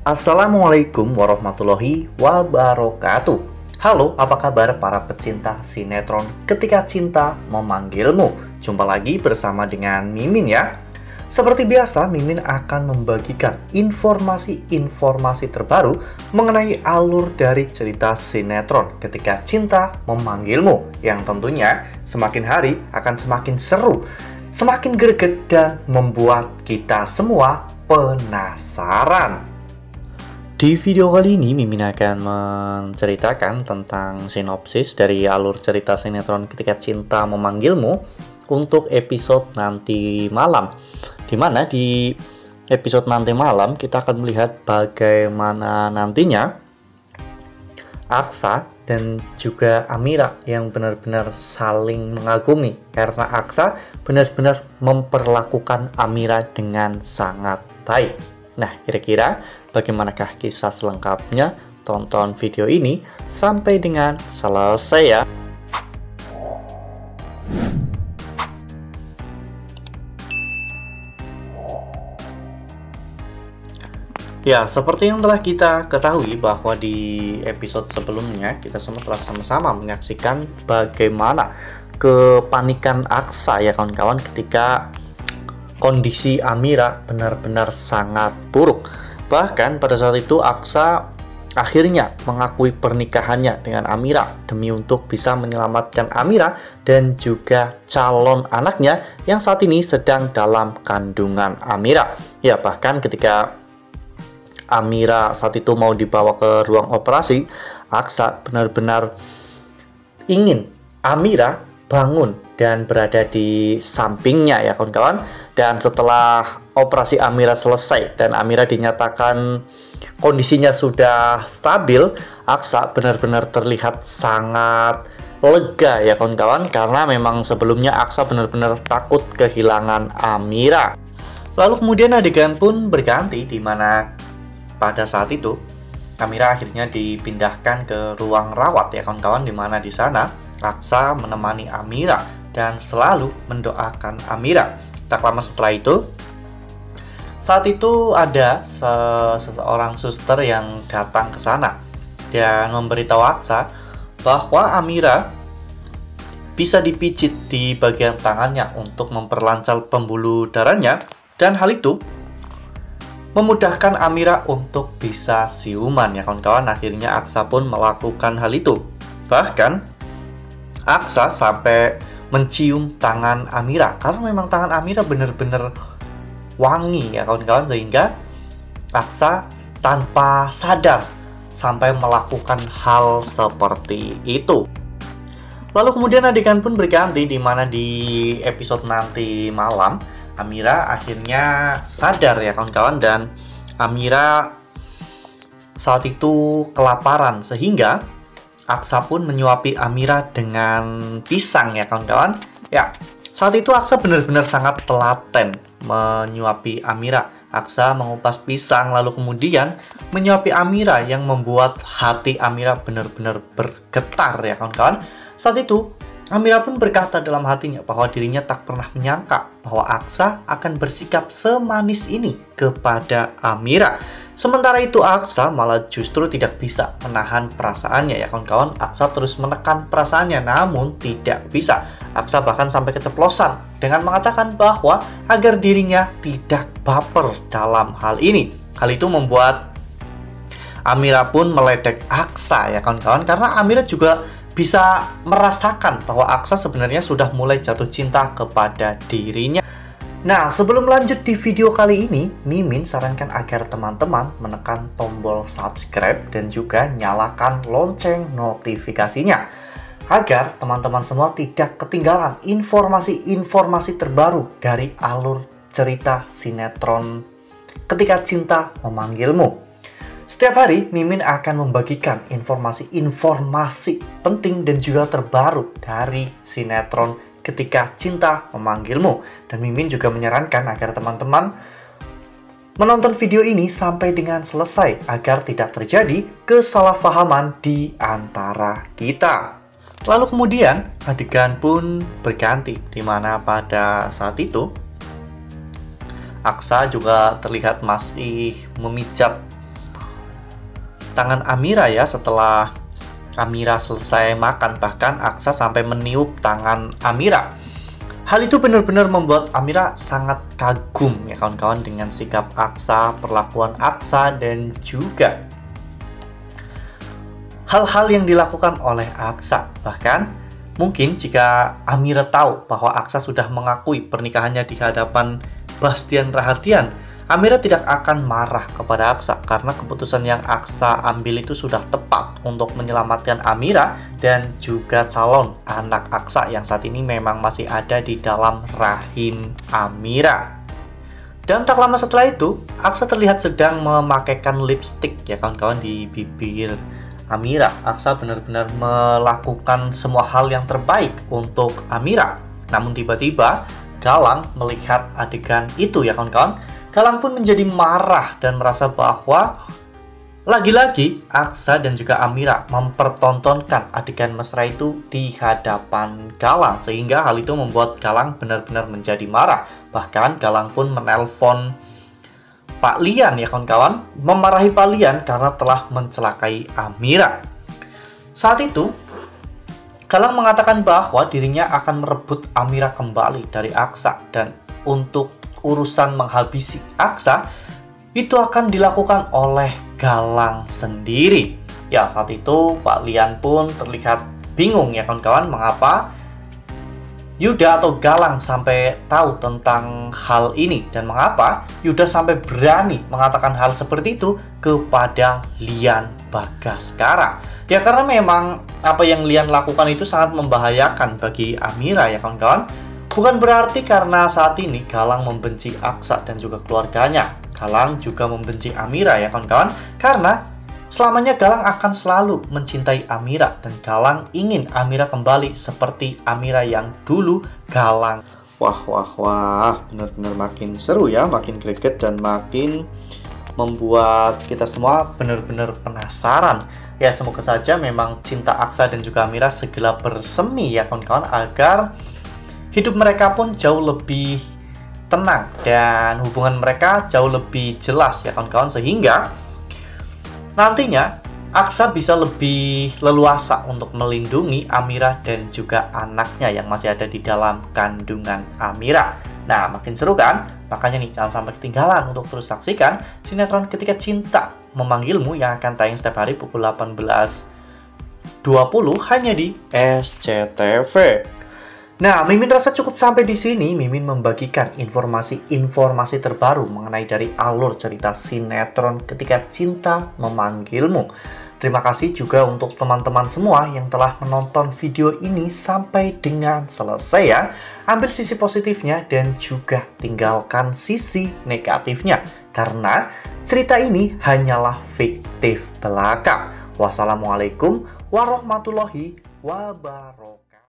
Assalamualaikum warahmatullahi wabarakatuh. Halo, apa kabar para pecinta sinetron Ketika Cinta Memanggilmu? Jumpa lagi bersama dengan Mimin ya. Seperti biasa, Mimin akan membagikan informasi-informasi terbaru mengenai alur dari cerita sinetron Ketika Cinta Memanggilmu, yang tentunya semakin hari akan semakin seru, semakin greget, dan membuat kita semua penasaran. Di video kali ini, Mimin akan menceritakan tentang sinopsis dari alur cerita sinetron Ketika Cinta Memanggilmu untuk episode nanti malam. Dimana di episode nanti malam kita akan melihat bagaimana nantinya Aksa dan juga Amira yang benar-benar saling mengagumi, karena Aksa benar-benar memperlakukan Amira dengan sangat baik. Nah, kira-kira bagaimanakah kisah selengkapnya? Tonton video ini sampai dengan selesai ya. Ya, seperti yang telah kita ketahui bahwa di episode sebelumnya kita semua telah sama-sama menyaksikan bagaimana kepanikan Aksa ya kawan-kawan ketika kondisi Amira benar-benar sangat buruk. Bahkan pada saat itu Aksa akhirnya mengakui pernikahannya dengan Amira demi untuk bisa menyelamatkan Amira dan juga calon anaknya yang saat ini sedang dalam kandungan Amira. Ya, bahkan ketika Amira saat itu mau dibawa ke ruang operasi, Aksa benar-benar ingin Amira bangun dan berada di sampingnya ya kawan-kawan. Dan setelah operasi Amira selesai dan Amira dinyatakan kondisinya sudah stabil, Aksa benar-benar terlihat sangat lega ya kawan-kawan, karena memang sebelumnya Aksa benar-benar takut kehilangan Amira. Lalu kemudian adegan pun berganti, di mana pada saat itu Amira akhirnya dipindahkan ke ruang rawat ya kawan-kawan, di mana di sana Aksa menemani Amira dan selalu mendoakan Amira. Tak lama setelah itu, saat itu ada seseorang suster yang datang ke sana dan memberitahu Aksa bahwa Amira bisa dipijit di bagian tangannya untuk memperlancar pembuluh darahnya, dan hal itu memudahkan Amira untuk bisa siuman ya kawan-kawan. Akhirnya Aksa pun melakukan hal itu. Bahkan Aksa sampai mencium tangan Amira, karena memang tangan Amira benar-benar wangi ya kawan-kawan, sehingga Aksa tanpa sadar sampai melakukan hal seperti itu. Lalu kemudian adegan pun berganti, di mana di episode nanti malam Amira akhirnya sadar ya kawan-kawan, dan Amira saat itu kelaparan, sehingga Aksa pun menyuapi Amira dengan pisang ya kawan-kawan. Ya, saat itu Aksa benar-benar sangat telaten menyuapi Amira. Aksa mengupas pisang lalu kemudian menyuapi Amira, yang membuat hati Amira benar-benar bergetar ya kawan-kawan. Saat itu Amira pun berkata dalam hatinya bahwa dirinya tak pernah menyangka bahwa Aksa akan bersikap semanis ini kepada Amira. Sementara itu Aksa malah justru tidak bisa menahan perasaannya ya kawan-kawan. Aksa terus menekan perasaannya, namun tidak bisa. Aksa bahkan sampai keceplosan dengan mengatakan bahwa agar dirinya tidak baper dalam hal ini. Hal itu membuat Amira pun meledek Aksa ya kawan-kawan, karena Amira juga bisa merasakan bahwa Aksa sebenarnya sudah mulai jatuh cinta kepada dirinya. Nah, sebelum lanjut di video kali ini, Mimin sarankan agar teman-teman menekan tombol subscribe dan juga nyalakan lonceng notifikasinya, agar teman-teman semua tidak ketinggalan informasi-informasi terbaru dari alur cerita sinetron Ketika Cinta Memanggilmu. Setiap hari, Mimin akan membagikan informasi-informasi penting dan juga terbaru dari sinetron Ketika Cinta Memanggilmu. Dan Mimin juga menyarankan agar teman-teman menonton video ini sampai dengan selesai, agar tidak terjadi kesalahpahaman di antara kita. Lalu kemudian adegan pun berganti, di mana pada saat itu Aksa juga terlihat masih memijat tangan Amira ya setelah Amira selesai makan. Bahkan Aksa sampai meniup tangan Amira. Hal itu benar-benar membuat Amira sangat kagum ya kawan-kawan dengan sikap Aksa, perlakuan Aksa, dan juga hal-hal yang dilakukan oleh Aksa. Bahkan mungkin jika Amira tahu bahwa Aksa sudah mengakui pernikahannya di hadapan Bastian Rahardian, Amira tidak akan marah kepada Aksa karena keputusan yang Aksa ambil itu sudah tepat untuk menyelamatkan Amira dan juga calon anak Aksa yang saat ini memang masih ada di dalam rahim Amira. Dan tak lama setelah itu, Aksa terlihat sedang memakaikan lipstik ya kawan-kawan di bibir Amira. Aksa benar-benar melakukan semua hal yang terbaik untuk Amira. Namun tiba-tiba Galang melihat adegan itu ya kawan-kawan. Galang pun menjadi marah dan merasa bahwa lagi-lagi Aksa dan juga Amira mempertontonkan adegan mesra itu di hadapan Galang, sehingga hal itu membuat Galang benar-benar menjadi marah. Bahkan Galang pun menelpon Pak Lian ya kawan-kawan, memarahi Pak Lian karena telah mencelakai Amira. Saat itu Galang mengatakan bahwa dirinya akan merebut Amira kembali dari Aksa, dan untuk urusan menghabisi Aksa itu akan dilakukan oleh Galang sendiri. Ya, saat itu Pak Lian pun terlihat bingung ya kawan-kawan, mengapa Yuda atau Galang sampai tahu tentang hal ini dan mengapa Yuda sampai berani mengatakan hal seperti itu kepada Lian Bagaskara. Ya, karena memang apa yang Lian lakukan itu sangat membahayakan bagi Amira ya kawan-kawan. Bukan berarti karena saat ini Galang membenci Aksa dan juga keluarganya. Galang juga membenci Amira ya kawan-kawan, karena selamanya Galang akan selalu mencintai Amira dan Galang ingin Amira kembali seperti Amira yang dulu Galang. Wah, benar-benar makin seru ya, makin greget dan makin membuat kita semua benar-benar penasaran. Ya, semoga saja memang cinta Aksa dan juga Amira segera bersemi ya kawan-kawan, agar hidup mereka pun jauh lebih tenang dan hubungan mereka jauh lebih jelas ya kawan-kawan, sehingga nantinya Aksa bisa lebih leluasa untuk melindungi Amira dan juga anaknya yang masih ada di dalam kandungan Amira. Nah, makin seru kan? Makanya nih, jangan sampai ketinggalan untuk terus saksikan sinetron Ketika Cinta Memanggilmu yang akan tayang setiap hari pukul 18.20 hanya di SCTV. Nah, Mimin rasa cukup sampai di sini. Mimin membagikan informasi-informasi terbaru mengenai dari alur cerita sinetron Ketika Cinta Memanggilmu. Terima kasih juga untuk teman-teman semua yang telah menonton video ini sampai dengan selesai ya. Ambil sisi positifnya dan juga tinggalkan sisi negatifnya, karena cerita ini hanyalah fiktif belaka. Wassalamualaikum warahmatullahi wabarakatuh.